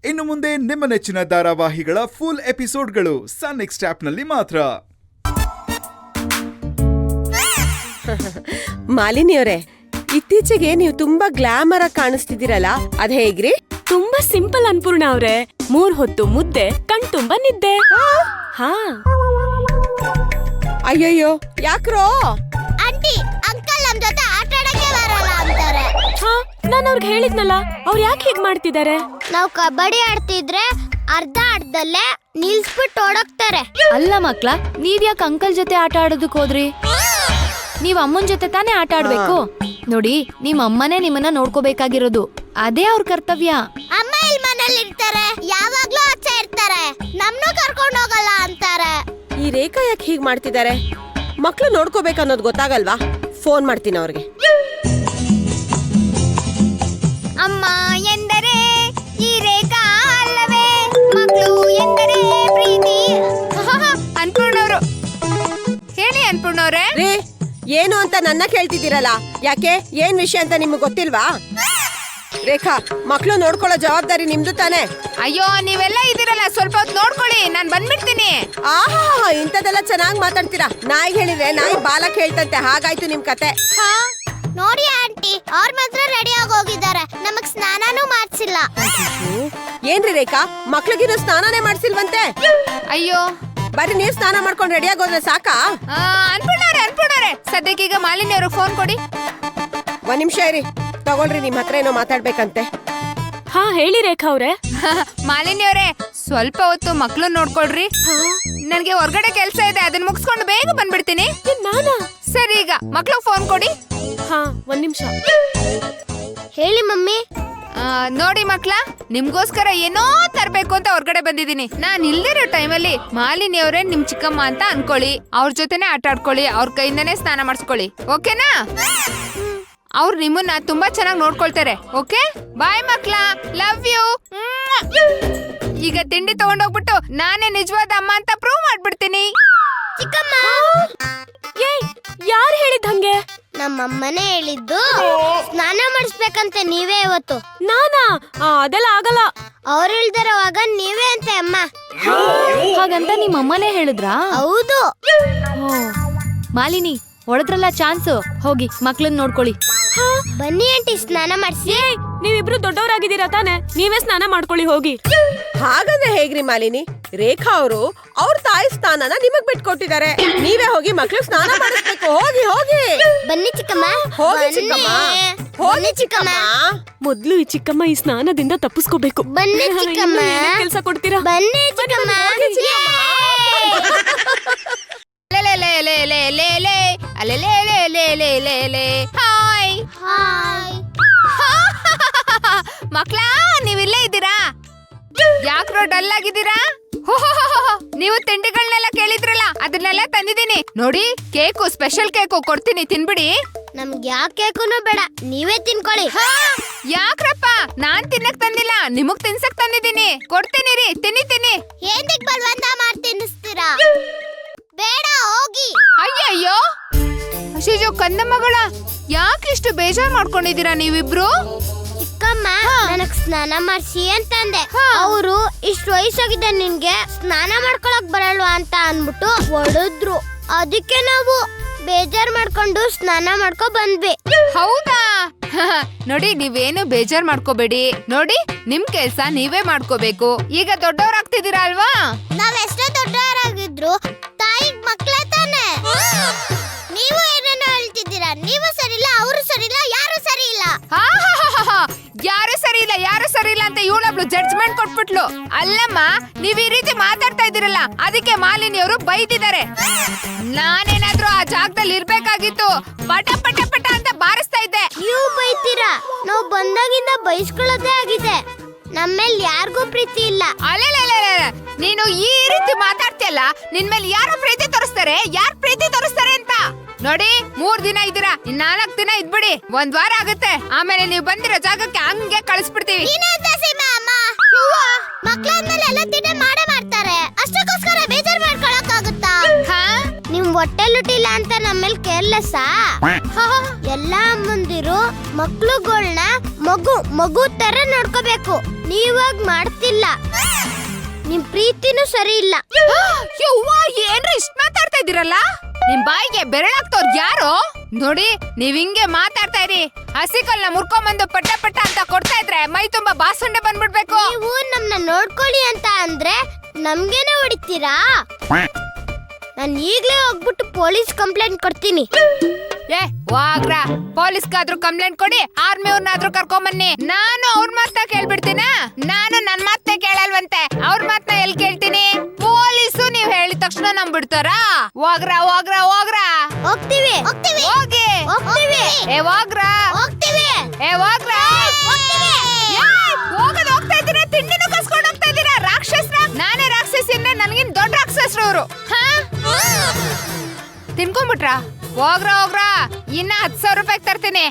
ಇನ್ನು ಮುಂದೆ ನಿಮ್ಮ ನೆಚ್ಚಿನ ಧಾರಾವಾಹಿಗಳ ಫುಲ್ ಎಪಿಸೋಡ್ಗಳು ಸನ್ ನೆಕ್ಸ್ಟ್ ಆಪ್ನಲ್ಲಿ ಮಾತ್ರ. ಮಾಲಿನಿಯವರೇ, ಇತ್ತೀಚೆಗೆ ನೀವು ತುಂಬಾ ಗ್ಲಾಮರ್ ಆಗಿ ಕಾಣಿಸ್ತಿದ್ದೀರಲ್ಲ, ಅದ್ ಹೇಗ್ರಿ? ತುಂಬಾ ಸಿಂಪಲ್ ಅನ್ಪೂರ್ಣ ಅವ್ರೆ. 3 ಹೊತ್ತು ಮುದ್ದೆ, ಕಣ್ ತುಂಬಾ ನಿದ್ದೆ. ಹಾ. ಅಯ್ಯಯ್ಯೋ, ಯಾಕ್ರೋ? ಆಂಟಿ, ಅಂಕಲ್ ನಮ್ ಜೊತೆ ಆಟ ಆಡಕ್ಕೆ ಬರಲ್ಲ ಅಂತಾರೆ. ಹಾ, ನಾನು ಅವ್ರಿಗೆ ಹೇಳಿದ್ನಲ್ಲ, ಅವ್ರು ಯಾಕೆ ಹೀಗ್ ಮಾಡ್ತಿದ್ದಾರೆ? ನಾವು ಕಬಡ್ಡಿ ಆಡ್ತಿದ್ರೆ ಅರ್ಧ ಆಟದಲ್ಲೇ ನಿಲ್ಸ್ಬಿಟ್ಟು ಓಡೋಗ್ತಾರೆ. ಅಲ್ಲ ಮಕ್ಳ, ನೀವ್ ಯಾಕೆ ಅಂಕಲ್ ಜೊತೆ ಆಟ ಆಡೋದಕ್ ಹೋದ್ರಿ? ನೀವ್ ಅಮ್ಮನ್ ಜೊತೆ ತಾನೇ ಆಟ ಆಡ್ಬೇಕು. ನೋಡಿ, ನಿಮ್ ಅಮ್ಮನೇ ನಿಮ್ಮನ್ನ ನೋಡ್ಕೋಬೇಕಾಗಿರೋದು, ಅದೇ ಅವ್ರ ಕರ್ತವ್ಯ. ಅಮ್ಮ ಇಲ್ಲಿ ಮನೇಲಿ ಇರ್ತಾರೆ, ಯಾವಾಗ್ಲೂ ಆಚೆ ಇರ್ತಾರೆ, ನಮ್ನು ಕರ್ಕೊಂಡು ಹೋಗಲ್ಲ ಅಂತಾರೆ. ಈ ರೇಖಾ ಯಾಕೆ ಹೀಗ್ ಮಾಡ್ತಿದ್ದಾರೆ? ಮಕ್ಳು ನೋಡ್ಕೋಬೇಕನ್ನೋದು ಗೊತ್ತಾಗಲ್ವಾ? ಫೋನ್ ಮಾಡ್ತೀನಿ ಅವ್ರಿಗೆ. ಅಮ್ಮ ಎಂದರೆ ಈ ರೇಖಾ ಅಲ್ಲವೇ, ಮಕ್ಕಳು ಎಂದರೆ ಪ್ರೀತಿ. ಅನ್ಪೂರ್ಣವ್ರು ಹೇಳಿ. ಅನ್ಪೂರ್ಣವ್ರೆ, ರೇ, ಏನು ಅಂತ ನನ್ನ ಕೇಳ್ತಿದ್ದೀರಲ್ಲ, ಯಾಕೆ? ಏನ್ ವಿಷಯ ಅಂತ ನಿಮ್ಗೆ ಗೊತ್ತಿಲ್ವಾ? ರೇಖಾ, ಮಕ್ಳು ನೋಡ್ಕೊಳ್ಳೋ ಜವಾಬ್ದಾರಿ ನಿಮ್ದು ತಾನೆ. ಅಯ್ಯೋ, ನೀವೆಲ್ಲ ಇದೀರಲ್ಲ, ಸ್ವಲ್ಪ ಹೊತ್ತು ನೋಡ್ಕೊಳ್ಳಿ, ನಾನ್ ಬಂದ್ಬಿಡ್ತೀನಿ. ಆಹಾ, ಇಂಥದೆಲ್ಲ ಚೆನ್ನಾಗಿ ಮಾತಾಡ್ತೀರಾ. ನಾಯಿ ಹೇಳಿದ್ರೆ ನಾಯಿ ಬಾಲಕ್ ಹೇಳ್ತಂತೆ, ಹಾಗಾಯ್ತು ನಿಮ್ ಕತೆ. ನೋಡಿ ಆಂಟಿ, ಅವ್ರ ಮಾತ್ರ ರೆಡಿ ಆಗಿ ಹೋಗಿದ್ದಾರೆ, ನಮಗ್ ಸ್ನಾನನೂ ಮಾಡ್ಸಿಲ್ಲ. ಏನ್ರಿ ರೇಖಾ, ಮಕ್ಳಿಗಿರೋ ಸ್ನಾನನೇ ಮಾಡ್ಸಿಲ್ವಂತೆ? ಅಯ್ಯೋ, ಬರೀ ನೀವ್ ಸ್ನಾನ ಮಾಡ್ಕೊಂಡು ರೆಡಿ ಆಗೋದ್ರೆ ಸಾಕಾ? ಅನ್ಪೂರ್ಣವ್ರೆ, ಸದ್ಯಕ್ಕೀಗ ಮಾಲಿನಿ ಅವ್ರಿಗೆ ಫೋನ್ ಕೊಡಿ. 1 ನಿಮಿಷ ಇರಿ, ತಗೊಳ್ರಿ, ನಿಮ್ ಹತ್ರ ಏನೋ ಮಾತಾಡ್ಬೇಕಂತೆ. ಹಾ, ಹೇಳಿ ರೇಖಾ ಅವ್ರೆ. ಮಾಲಿನಿ ಅವರೇ, ಸ್ವಲ್ಪ ಹೊತ್ತು ಮಕ್ಳು ನೋಡ್ಕೊಳ್ರಿ. ನನ್ಗೆ ಹೊರಗಡೆ ಕೆಲ್ಸ ಇದೆ, ಅದನ್ನ ಮುಗಿಸ್ಕೊಂಡು ಬೇಗ ಬಂದ್ಬಿಡ್ತೀನಿ. ನಾನಾ? ಸರಿ, ಈಗ ಮಕ್ಳು ಫೋನ್ ಕೊಡಿ. ಹಾ, 1 ನಿಮಿಷ. ಹೇಳಿ ಮಮ್ಮಿ. ನೋಡಿ ಮಕ್ಳ, ನಿಮ್ಗೋಸ್ಕರ ಏನೋ ತರ್ಬೇಕು ಅಂತ ಹೊರಗಡೆ ಬಂದಿದ್ದೀನಿ. ನಾನ್ ಇಲ್ದಿರೋ ಟೈಮಲ್ಲಿ ಮಾಲಿನಿ ಅವರೇ ನಿಮ್ ಚಿಕ್ಕಮ್ಮ ಅಂತ ಅನ್ಕೊಳ್ಳಿ, ಅವ್ರ ಜೊತೆನೆ ಆಟ ಆಡ್ಕೊಳ್ಳಿ, ಅವ್ರ ಕೈಯಿಂದನೇ ಸ್ನಾನ ಮಾಡಿಸ್ಕೊಳ್ಳಿ, ಓಕೆನಾ? ಅವ್ರು ನಿಮ್ಮನ್ನ ತುಂಬಾ ಚೆನ್ನಾಗಿ ನೋಡ್ಕೊಳ್ತಾರೆ. ಓಕೆ, ಬಾಯ್ ಮಕ್ಳ, ಲವ್ ಯು. ಈಗ ತಿಂಡಿ ತಗೊಂಡೋಗ್ಬಿಟ್ಟು ನಾನೇ ನಿಜವಾದ ಅಮ್ಮ ಅಂತ ಪ್ರೂವ್ ಮಾಡ್ಬಿಡ್ತೀನಿ. ಚಿಕ್ಕಮ್ಮ, ಯಾರು ಹೇಳಿದ್ ಹಂಗೆ? ನಮ್ಮಮ್ಮನೇ ಹೇಳಿದ್ದು. ಸ್ನಾನ ಮಾಡಿಸ್ಬೇಕಂತೆ ನೀವೇ ಇವತ್ತು. ನಾನಾ? ಅದೆಲ್ಲ ಆಗಲ್ಲ. ಅವ್ರು ಇಲ್ದಿರೋವಾಗ ನೀವೇ ಅಂತೆ ಅಮ್ಮ. ಹಾಗಂತ ನಿಮ್ಮ ಅಮ್ಮನೇ ಹೇಳಿದ್ರಾ? ಹೌದು. ಮಾಲಿನಿ, ಹೊಡೆದ್ರಲ್ಲ ಚಾನ್ಸ್, ಹೋಗಿ ಮಕ್ಳನ್ನ ನೋಡ್ಕೊಳ್ಳಿ. ಬನ್ನಿ ಆಂಟಿ, ಸ್ನಾನ ಮಾಡಿಸಿ. ನೀವಿಬ್ರು ದೊಡ್ಡವರಾಗಿದ್ದೀರಾ ತಾನೆ, ನೀವೇ ಸ್ನಾನ ಮಾಡ್ಕೊಳ್ಳಿ ಹೋಗಿ. ಹಾಗಾದ್ರೆ ಹೇಗ್ರಿ ಮಾಲಿನಿ? ರೇಖಾ ಅವರು ಅವ್ರ ತಾಯಿ ಸ್ನಾನನ ನಿಮಗ್ ಬಿಟ್ಕೊಟ್ಟಿದ್ದಾರೆ, ನೀವೇ ಹೋಗಿ ಮಕ್ಳು ಸ್ನಾನ ಮಾಡಿಸ್ಬೇಕು. ಹೋಗಿ ಹೋಗಿ. ಬನ್ನಿ ಚಿಕ್ಕಮ್ಮ. ಹೋಗಿ ಚಿಕ್ಕಮ್ಮ, ಹೋಗಿ ಚಿಕ್ಕಮ್ಮ. ಮೊದ್ಲು ಈ ಚಿಕ್ಕಮ್ಮ ಈ ಸ್ನಾನದಿಂದ ತಪ್ಪಿಸ್ಕೋಬೇಕು. ಬನ್ನಿ ಚಿಕ್ಕಮ್ಮ. ಕೆಲಸ ಕೊಡ್ತೀರಾ? ಬನ್ನಿ ಚಿಕ್ಕಮ್ಮ. Hi hi. ಮಕ್ಳಾ, ನೀವಿಲ್ಲೇ ಇದ್ದೀರಾ? ಯಾಕ್ರೋ ಡಲ್ ಆಗಿದ್ದೀರಾ? ನೀವು ತಿಂಡಿಗಳನ್ನೆಲ್ಲ ಕೇಳಿದ್ರಲ್ಲ, ಅದನ್ನೆಲ್ಲ ತಂದಿದ್ದೀನಿ ನೋಡಿ. ಕೇಕು, ಸ್ಪೆಷಲ್ ಕೇಕು ಕೊಡ್ತೀನಿ, ತಿನ್ಬಿಡಿ. ನಮ್ಗೆ ಯಾವ ಕೇಕುನು ಬೇಡ, ನೀವೇ ತಿನ್ಕೊಳ್ಳಿ. ಯಾಕ್ರಪ್ಪ, ನಾನ್ ತಿನ್ನಕ್ ತಂದಿಲ್ಲ, ನಿಮಗ್ ತಿನ್ಸಕ್ ತಂದಿದ್ದೀನಿ. ಕೊಡ್ತೀನಿ ರೀ, ತಿನ್ನಿ. ಏಂದಿಕ್ ಬಲ್ವಂತ ಮಾಡಿ ತಿನ್ನಿಸ್ತೀರಾ? ಬೇಡ, ಹೋಗಿ. ಅಯ್ಯಯ್ಯೋ, ಅಶಿಜು ಕಂದಮ್ಮಗಳ, ಯಾಕಿಷ್ಟು ಬೇಜಾರ್ ಮಾಡ್ಕೊಂಡಿದ್ದೀರಾ ನೀವಿಬ್ರು? ಚಿಕ್ಕಮ್ಮ ನನಗ್ ಸ್ನಾನ ಮಾಡಿಸಿ ಅಂತಂದೆ. ಅವರು ಇಷ್ಟು ವಯಸ್ಸಾಗಿದೆ, ನಿನ್ಗೆ ಸ್ನಾನ ಮಾಡ್ಕೊಳಕ್ ಬರಲ್ವಾ ಅಂತ ಅನ್ಬಿಟ್ಟು ಹೊಡೆದ್ರು. ಅದಕ್ಕೆ ನಾವು ಬೇಜಾರ್ ಮಾಡ್ಕೊಂಡು ಸ್ನಾನ ಮಾಡ್ಕೊ ಬಂದ್ವಿ. ಹೌದಾ? ನೋಡಿ, ನೀವೇನು ಬೇಜಾರ್ ಮಾಡ್ಕೋಬೇಡಿ. ನೋಡಿ, ನಿಮ್ ಕೆಲ್ಸ ನೀವೇ ಮಾಡ್ಕೋಬೇಕು. ಈಗ ದೊಡ್ಡವರಾಗ್ತಿದ್ದೀರಾ ಅಲ್ವಾ? ನಾವೆಷ್ಟೇ ದೊಡ್ಡವರಾಗಿದ್ರು ತಾಯಿಗ್ ಮಕ್ಳೇ ತಾನೆ. ನೀವು ಏನೇನೋ ಹೇಳ್ತಿದ್ದೀರಾ. ನೀವು ಸರಿಯಿಲ್ಲ, ಅವರು ಸರಿಯಿಲ್ಲ, ಯಾರು ಸರಿ ಇಲ್ಲ. ಯಾರು ಸರಿ ಇಲ್ಲ ಅಂತ ಇವಳೊಬ್ಳು ಜಡ್ಜ್ಮೆಂಟ್ ಕೊಟ್ಬಿಟ್ಲು. ಅಲ್ಲಮ್ಮ, ನೀವ್ ಈ ರೀತಿ ಮಾತಾಡ್ತಾ ಇದೀರಲ್ಲ, ಅದಕ್ಕೆ ಮಾಲಿನಿ ಅವರು ಬೈದಿದ್ದಾರೆ. ನಾನೇನಾದ್ರೂ ಆ ಜಾಗದಲ್ಲಿ ಇರ್ಬೇಕಾಗಿತ್ತು, ಪಟ ಪಟ ಪಟ ಅಂತ ಬಾರಿಸ್ತಾ ಇದ್ದೆ. ನೀವು ಬೈತೀರಾ? ನಾವು ಬಂದಾಗಿಂದ ಬೈಸ್ಕೊಳ್ಳೋದೇ ಆಗಿದೆ. ನಮ್ಮೇಲೆ ಯಾರಿಗೂ ಪ್ರೀತಿ ಇಲ್ಲ. ಅಲ್ಲ, ನೀನು ಈ ರೀತಿ ಮಾತಾಡ್ತಿಯಲ್ಲ, ನಿನ್ ಮೇಲೆ ಯಾರು ಪ್ರೀತಿ ತೋರಿಸ್ತಾರೆ, ಯಾರು ಪ್ರೀತಿ ತೋರಿಸ್ತಾರೆ ಅಂತ. ನೋಡಿ, 3 ದಿನ ಇದ್ದೀರಾ, 4 ದಿನ ಇದ್ಬಿಡಿ, 1 ವಾರ ಆಗುತ್ತೆ. ಆಮೇಲೆ ನೀವು ಬಂದಿರೋ ಜಾಗಕ್ಕೆ ಹಂಗೆ ಕಳಿಸ್ಬಿಡ್ತೀವಿ. ಮಕ್ಳಾದ್ಮೇಲೆ ಎಲ್ಲ ತಿಂಡಿ ಮಾಡೇ ಮಾಡ್ತಾರೆ, ಅಷ್ಟಕ್ಕೋಸ್ಕರ ಬೇಜಾರ್ ಮಾಡ್ಕೊಳಕ್ಕಾಗುತ್ತಾ? ನಿಮ್ ಹೊಟ್ಟೆ ಲುಟಿಲ್ಲ ಅಂತ ನಮ್ಮೇಲೆ ಕೇರ್ಲೆಸ್. ಎಲ್ಲಾ ಅಮ್ಮಂದಿರು ಮಕ್ಳುಗಳ್ನ ಮಗು ತರ ನೋಡ್ಕೋಬೇಕು. ನೀವಾಗ್ ಮಾಡ್ತಿಲ್ಲ. ನಿಮ್ ಪ್ರೀತಿನೂ ಸರಿ ಇಲ್ಲ. ಯವ್ವ ಏನ್ರ ಇಷ್ಟ ಮಾತಾಡ್ತಾ ಇದೀರಲ್ಲ? ನಿಮ್ ಬಾಯಿಗೆ ಬೆರಳಾಗ್ತವ್ರ ಯಾರು? ನೋಡಿ ನೀವ್ ಹಿಂಗೆ ಮಾತಾಡ್ತಾ ಇರಿ. ಹಸಿಕಲ್ನ ಮುರ್ಕೊಂಬಂದು ಪಟ್ಟ ಪಟ್ಟ ಅಂತ ಕೊಡ್ತಾ ಇದ್ರೆ ಮೈ ತುಂಬಾ ಬಾಸುಂಡೆ ಬಂದ್ಬಿಡ್ಬೇಕು. ನೀವು ನಮ್ನ ನೋಡ್ಕೊಳ್ಳಿ ಅಂತ ಅಂದ್ರೆ ನಮ್ಗೇನೆ ಹೊಡಿತೀರಾ? ನಾನ್ ಈಗ್ಲೇ ಹೋಗ್ಬಿಟ್ಟು ಪೊಲೀಸ್ ಕಂಪ್ಲೇಂಟ್ ಕೊಡ್ತೀನಿ. ಏ ವಾಗ್ರ, ಪೊಲೀಸ್ಗಾದ್ರೂ ಕಂಪ್ಲೇಂಟ್ ಕೊಡಿ, ಆರ್ಮಿ ಅವ್ರನ್ನಾದ್ರೂ ಕರ್ಕೊಂಬನ್ನಿ. ನಾನು ಅವ್ರ ಮಾತನ್ನ ಕೇಳ್ಬಿಡ್ತೀನ? ನಾನು ನನ್ ಮಾತನ್ನ ಕೇಳಲ್ವಂತೆ, ಅವ್ರ ಮಾತನ್ನ ಎಲ್ಲಿ ಕೇಳ್ತೀನಿ? ಪೊಲೀಸು ನೀವ್ ಹೇಳಿದ ತಕ್ಷಣ ನಂಬಿಡ್ತಾರ? ಹೋಗ್ರ ಹೋಗ್ರ ಹೋಗ್ರ. ಹೋಗ್ತೀವಿ ಹೋಗಿ ಹೋಗ್ತೀವಿ ಏ ಹೋಗ್ರ ಹೋಗ್ತೀವಿ ಏ ಹೋಗ್ರ. ಹೋಗದ್ ಹೋಗ್ತಾ ಇದ್ದೀರಾ, ತಿಂಡಿನೂ ಕಸ್ಕೊಂಡ್ ಹೋಗ್ತಾ ಇದ್ದೀರಾ. ರಾಕ್ಷಸ್ರ? ನಾನೇ ರಾಕ್ಷಸಿ ಅಂದ್ರೆ ನನ್ಗಿನ್ ದೊಡ್ಡ ರಾಕ್ಷಸ್ರು ಅವರು. ತಿನ್ಕೊಂಡ್ಬಿಟ್ರ? ಹೋಗ್ರ ಹೋಗ್ರ, ಇನ್ನ 10,000 ರೂಪಾಯಿ ತರ್ತೀನಿ.